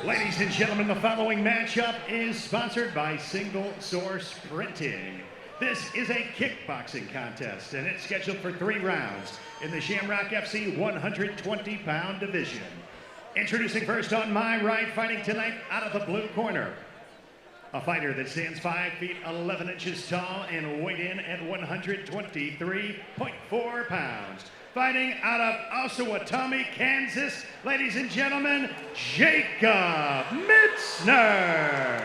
Ladies and gentlemen, the following matchup is sponsored by Single Source Printing. This is a kickboxing contest, and it's scheduled for 3 rounds in the Shamrock FC 120-pound division. Introducing first on my right, fighting tonight out of the blue corner, a fighter that stands 5 feet 11 inches tall and weighed in at 123.4 pounds. Fighting out of Osawatomie, Kansas, ladies and gentlemen, Jacob Mitzner.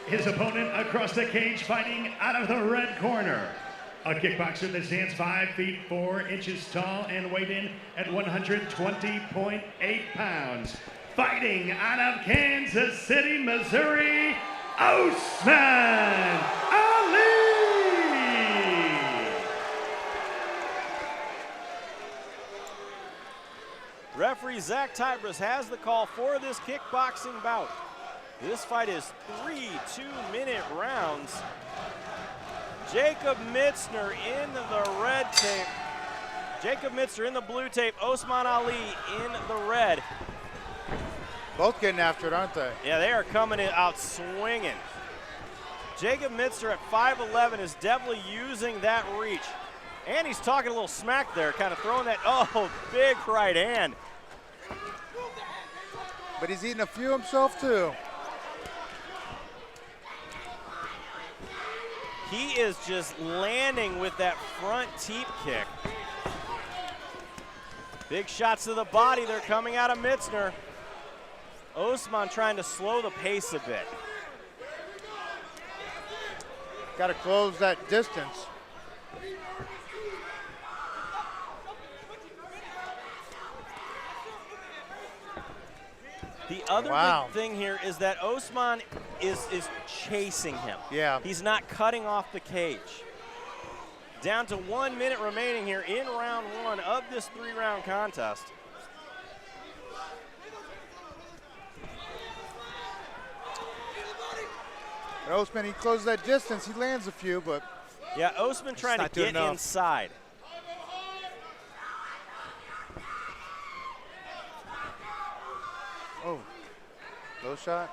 His opponent across the cage, fighting out of the red corner, a kickboxer that stands 5 feet 4 inches tall and weighed in at 120.8 pounds. Fighting out of Kansas City, Missouri, Osman Ali. Referee Zach Tybris has the call for this kickboxing bout. This fight is 3 2-minute rounds. Jacob Mitzner in the red tape. Jacob Mitzner in the blue tape. Osman Ali in the red. Both getting after it, aren't they? Yeah, they are coming out swinging. Jacob Mitzner at 5'11" is definitely using that reach. And he's talking a little smack there, kind of throwing that, big right hand. But he's eating a few himself, too. He is just landing with that front teep kick. Big shots to the body. They're coming out of Mitzner. Osman trying to slow the pace a bit. Got to close that distance. The other big thing here is that Osman is chasing him. Yeah. He's not cutting off the cage. Down to 1 minute remaining here in round 1 of this 3-round contest. And Osman, he closes that distance. He lands a few, but yeah, Osman trying to get inside. Oh, low shot.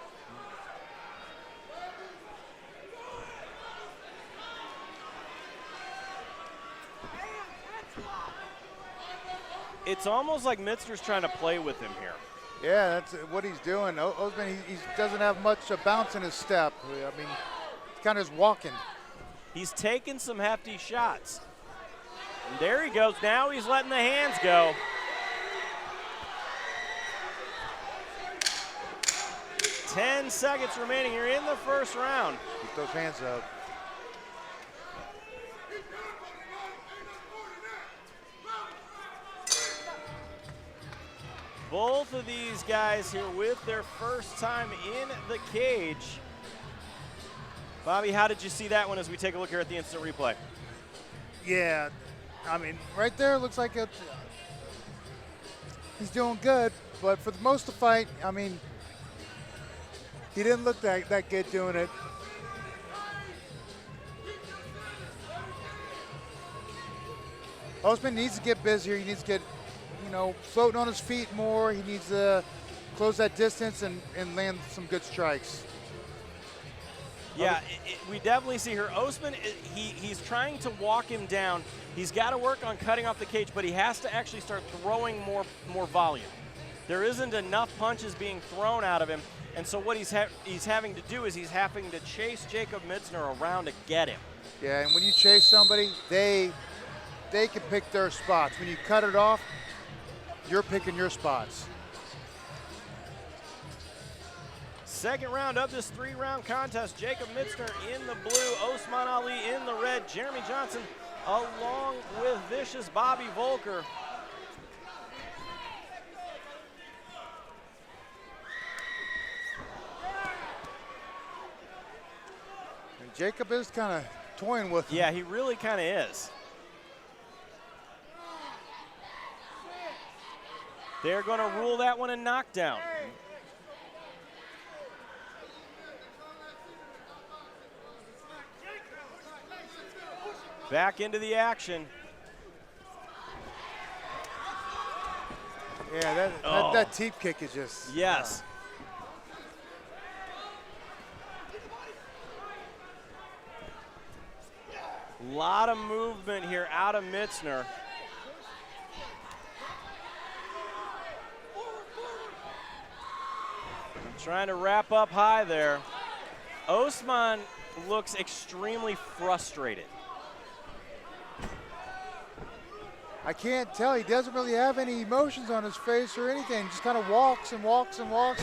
It's almost like Mitzner's trying to play with him here. Yeah, that's what he's doing. Osman, he doesn't have much bounce in his step. I mean, he's kind of just walking. He's taking some hefty shots. And there he goes. Now he's letting the hands go. Ten seconds remaining here in the first round. Keep those hands up. Both of these guys here with their first time in the cage. Bobby, how did you see that one as we take a look here at the instant replay? Yeah, I mean, right there it looks like he's doing good, but for the most of the fight, I mean, he didn't look that good doing it. Osman needs to get busier. He needs to get, floating on his feet more. He needs to close that distance and land some good strikes. Yeah, we definitely see here. Osman, he's trying to walk him down. He's got to work on cutting off the cage, but he has to actually start throwing more volume. There isn't enough punches being thrown out of him. And so what he's having to do is he's having to chase Jacob Mitzner around to get him. Yeah, and when you chase somebody, they can pick their spots. When you cut it off, you're picking your spots. Second round of this 3-round contest. Jacob Mitzner in the blue, Osman Ali in the red, Jeremy Johnson along with vicious Bobby Volker. Jacob is kind of toying with him. Yeah, he really kind of is. They're going to rule that one a knockdown. Back into the action. Yeah, that teep kick is just. Yes. A lot of movement here out of Mitzner. Trying to wrap up high there. Osman looks extremely frustrated. I can't tell. He doesn't really have any emotions on his face or anything. Just kind of walks and walks and walks.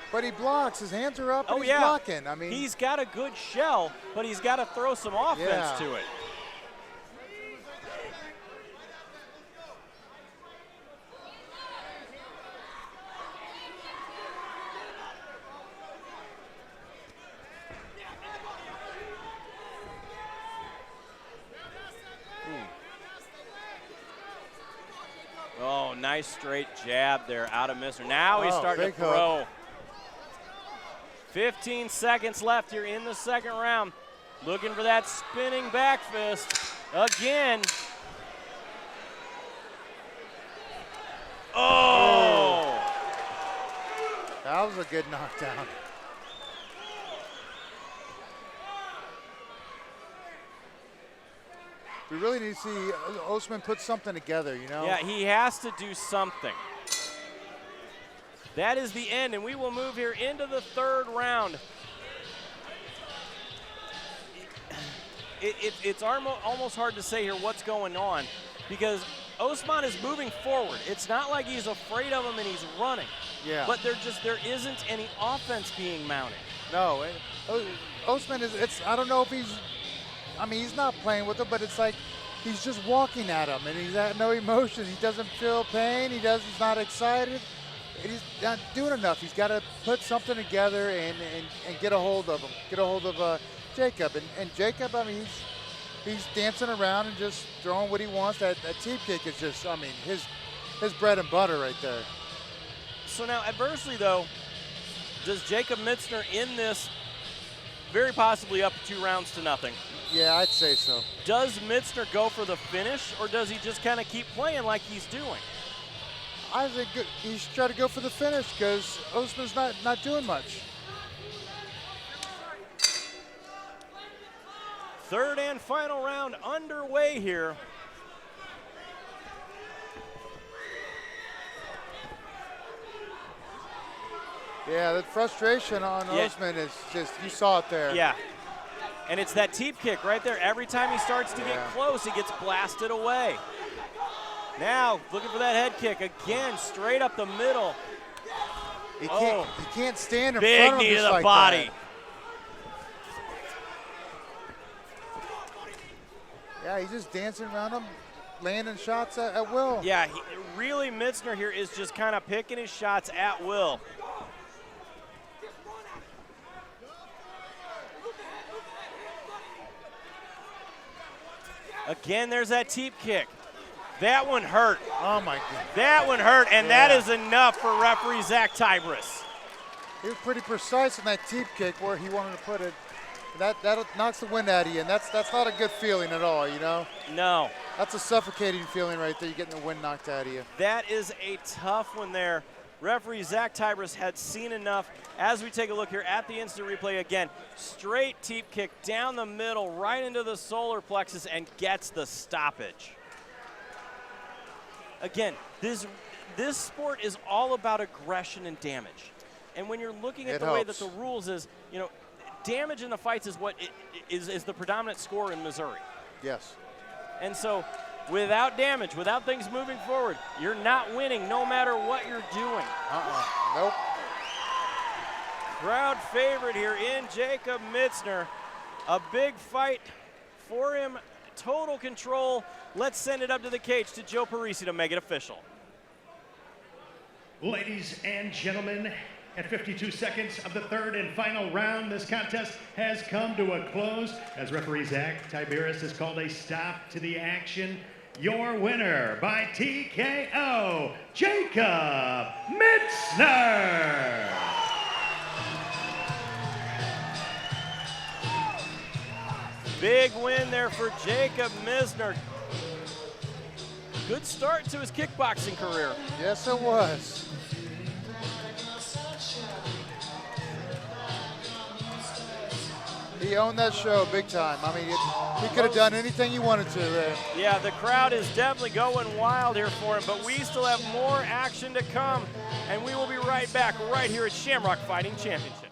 But he blocks. His hands are up and he's blocking. I mean, he's got a good shell, but he's got to throw some offense to it. Oh, nice straight jab there out of Mitzner. Now he's starting to throw. 15 seconds left here in the second round. Looking for that spinning back fist again. Oh! That was a good knockdown. We really need to see Osman put something together, you know? Yeah, he has to do something. That is the end, and we will move here into the third round. It's almost hard to say here what's going on because Osman is moving forward. It's not like he's afraid of him and he's running. Yeah. But there isn't any offense being mounted. No, Osman I don't know if he's not playing with him, but it's like he's just walking at him and he's got no emotion. He doesn't feel pain. He's not excited. He's not doing enough. He's got to put something together and get a hold of him. Get a hold of Jacob. And Jacob, I mean, he's dancing around and just throwing what he wants. That teep kick is just, I mean, his bread and butter right there. So now, adversely though, does Jacob Mitzner in this very possibly up 2 rounds to nothing? Yeah, I'd say so. Does Mitzner go for the finish, or does he just kind of keep playing like he's doing? I think he should try to go for the finish because Osman's not doing much. Third and final round underway here. Yeah, the frustration on Osman is just, you saw it there. Yeah. And it's that teep kick right there. Every time he starts to get close, he gets blasted away. Now, looking for that head kick again, straight up the middle. He can't stand in big front of him knee to just the like body. That. Yeah, he's just dancing around him, landing shots at will. Yeah, really Mitzner here is just kind of picking his shots at will. Again, there's that teep kick. That one hurt. Oh, my God. That one hurt, and that is enough for referee Zach Tybris. He was pretty precise in that teep kick where he wanted to put it. That knocks the wind out of you, and that's not a good feeling at all, you know? No. That's a suffocating feeling right there. You're getting the wind knocked out of you. That is a tough one there. Referee Zach Tybris had seen enough. As we take a look here at the instant replay again, straight teep kick down the middle, right into the solar plexus, and gets the stoppage. Again, this sport is all about aggression and damage. And when you're looking at the way that the rules is, you know, damage in the fights is what is the predominant score in Missouri. Yes. And so without damage, without things moving forward, you're not winning no matter what you're doing. Nope. Crowd favorite here in Jacob Mitzner. A big fight for him, total control. Let's send it up to the cage to Joe Parisi to make it official. Ladies and gentlemen, at 52 seconds of the third and final round, this contest has come to a close as referee Zach Tybris has called a stop to the action. Your winner by TKO, Jacob Mitzner. Big win there for Jacob Mitzner. Good start to his kickboxing career. Yes, it was. He owned that show big time. I mean, he could have done anything he wanted to there. Yeah, the crowd is definitely going wild here for him, but we still have more action to come, and we will be right back right here at Shamrock Fighting Championship.